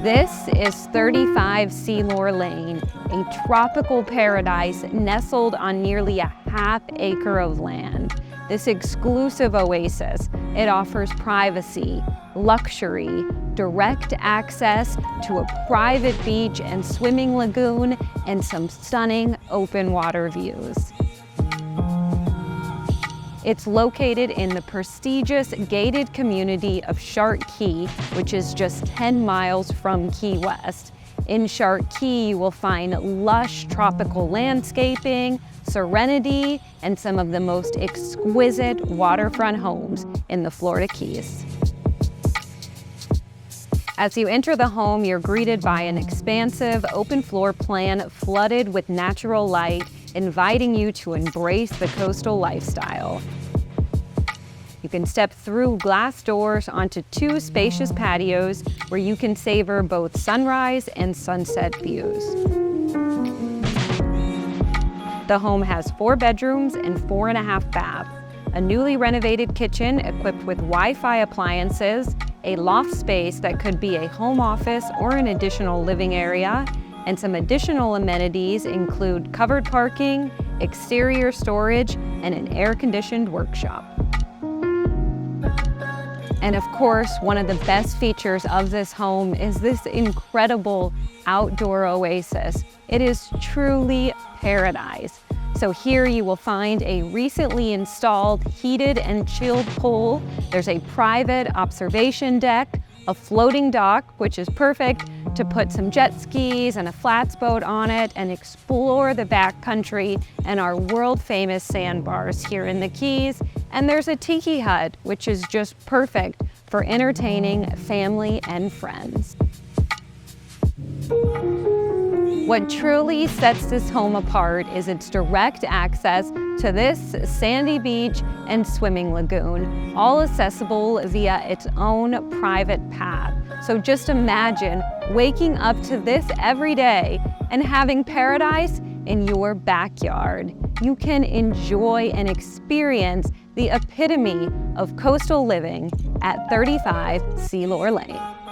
This is 35 Sealore Lane, a tropical paradise nestled on nearly a half-acre of land. This exclusive oasis, it offers privacy, luxury, direct access to a private beach and swimming lagoon, and some stunning open water views. It's located in the prestigious gated community of Shark Key, which is just 10 miles from Key West. In Shark Key, you will find lush tropical landscaping, serenity, and some of the most exquisite waterfront homes in the Florida Keys. As you enter the home, you're greeted by an expansive open floor plan flooded with natural light, inviting you to embrace the coastal lifestyle. You can step through glass doors onto two spacious patios where you can savor both sunrise and sunset views. The home has 4 bedrooms and 4.5 baths, a newly renovated kitchen equipped with Wi-Fi appliances, a loft space that could be a home office or an additional living area, and some additional amenities include covered parking, exterior storage, and an air-conditioned workshop. And of course, one of the best features of this home is this incredible outdoor oasis. It is truly paradise. So here you will find a recently installed heated and chilled pool. There's a private observation deck, a floating dock, which is perfect to put some jet skis and a flats boat on it and explore the backcountry and our world-famous sandbars here in the Keys. And there's a Tiki Hut, which is just perfect for entertaining family and friends. What truly sets this home apart is its direct access to this sandy beach and swimming lagoon, all accessible via its own private path. So just imagine waking up to this every day and having paradise in your backyard. You can enjoy and experience the epitome of coastal living at 35 Sealore Lane.